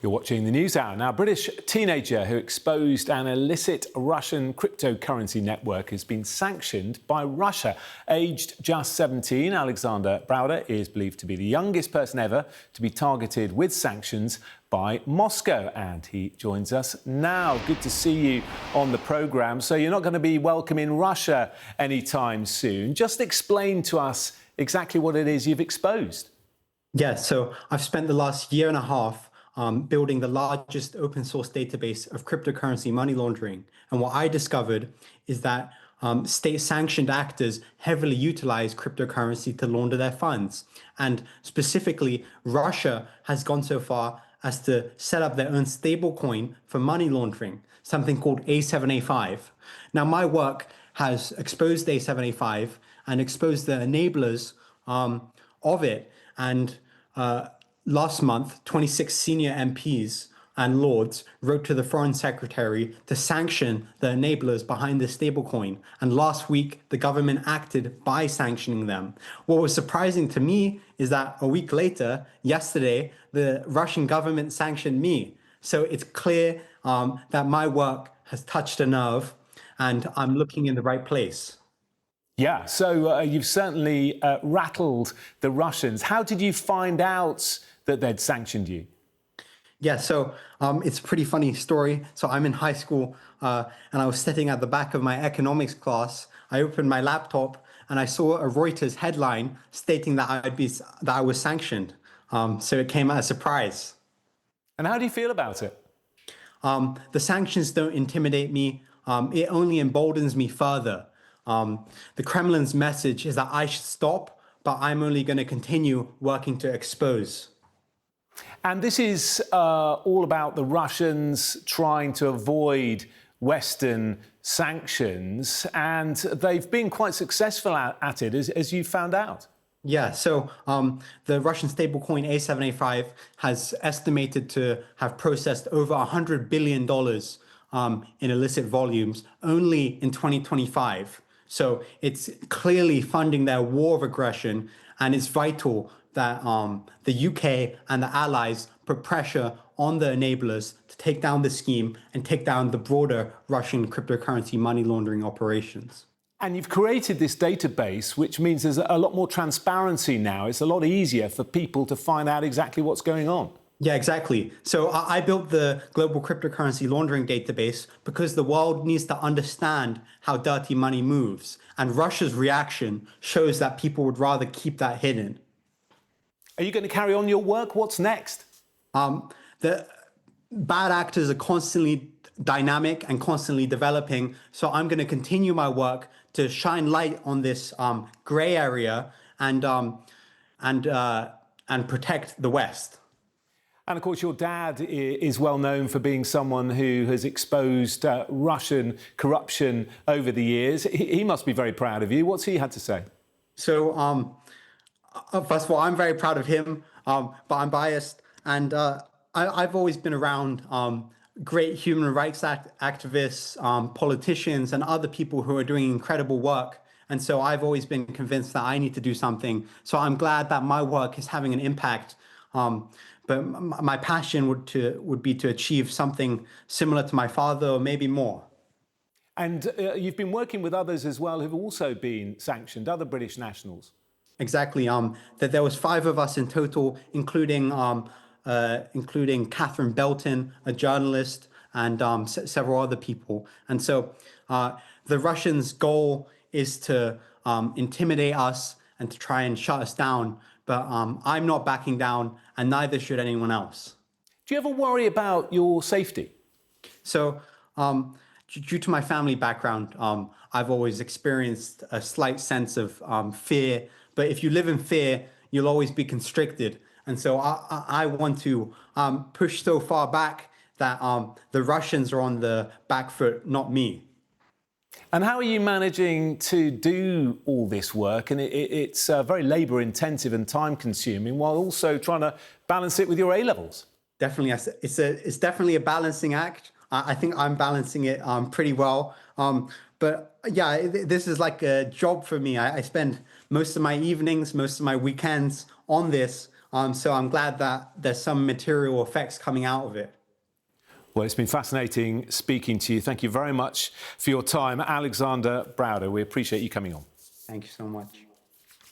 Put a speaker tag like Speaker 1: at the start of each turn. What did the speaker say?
Speaker 1: You're watching the News Hour. Now, a British teenager who exposed an illicit Russian cryptocurrency network has been sanctioned by Russia. Aged just 17, Alexander Browder is believed to be the youngest person ever to be targeted with sanctions by Moscow. And he joins us now. Good to see you on the programme. So you're not going to be welcome in Russia anytime soon. Just explain to us exactly what it is you've exposed.
Speaker 2: Yeah, so I've spent the last year and a half building the largest open source database of cryptocurrency money laundering. And what I discovered is that state-sanctioned actors heavily utilize cryptocurrency to launder their funds. And specifically, Russia has gone so far as to set up their own stablecoin for money laundering, something called A7A5. Now, my work has exposed A7A5 and exposed the enablers of it. And last month, 26 senior MPs and lords wrote to the foreign secretary to sanction the enablers behind the stablecoin. And last week, the government acted by sanctioning them. What was surprising to me is that a week later, yesterday, the Russian government sanctioned me. So it's clear that my work has touched a nerve and I'm looking in the right place.
Speaker 1: Yeah, so you've certainly rattled the Russians. How did you find out that they'd sanctioned you?
Speaker 2: Yeah, so it's a pretty funny story. So I'm in high school and I was sitting at the back of my economics class. I opened my laptop and I saw a Reuters headline stating that I was sanctioned. So it came as a surprise.
Speaker 1: And how do you feel about it?
Speaker 2: The sanctions don't intimidate me. It only emboldens me further. The Kremlin's message is that I should stop, but I'm only going to continue working to expose.
Speaker 1: And this is all about the Russians trying to avoid Western sanctions, and they've been quite successful at it, as you found out.
Speaker 2: Yeah, so the Russian stablecoin A7A5 has estimated to have processed over $100 billion in illicit volumes only in 2025. So it's clearly funding their war of aggression, and it's vital that the UK and the allies put pressure on the enablers to take down the scheme and take down the broader Russian cryptocurrency money laundering operations.
Speaker 1: And you've created this database, which means there's a lot more transparency now. It's a lot easier for people to find out exactly what's going on.
Speaker 2: Yeah, exactly. So I built the global cryptocurrency laundering database because the world needs to understand how dirty money moves. And Russia's reaction shows that people would rather keep that hidden.
Speaker 1: Are you going to carry on your work? What's next?
Speaker 2: The bad actors are constantly dynamic and constantly developing. So I'm going to continue my work to shine light on this gray area and protect the West.
Speaker 1: And of course, your dad is well known for being someone who has exposed Russian corruption over the years. He must be very proud of you. What's he had to say?
Speaker 2: So, first of all, I'm very proud of him, but I'm biased. And I've always been around great human rights activists, politicians, and other people who are doing incredible work. And so I've always been convinced that I need to do something. So I'm glad that my work is having an impact. But my passion would be to achieve something similar to my father, or maybe more.
Speaker 1: And you've been working with others as well who've also been sanctioned, other British nationals.
Speaker 2: Exactly. That there was 5 of us in total, including Catherine Belton, a journalist, and several other people. And so the Russians' goal is to intimidate us and to try and shut us down. But I'm not backing down, and neither should anyone else.
Speaker 1: Do you ever worry about your safety?
Speaker 2: So due to my family background, I've always experienced a slight sense of fear. But if you live in fear, you'll always be constricted. And so I want to push so far back that the Russians are on the back foot, not me.
Speaker 1: And how are you managing to do all this work? And it's very labour intensive and time consuming, while also trying to balance it with your A-levels.
Speaker 2: Definitely. It's definitely a balancing act. I think I'm balancing it pretty well. But yeah, this is like a job for me. I spend most of my evenings, most of my weekends on this. So I'm glad that there's some material effects coming out of it.
Speaker 1: Well, it's been fascinating speaking to you. Thank you very much for your time, Alexander Browder. We appreciate you coming on.
Speaker 2: Thank you so much.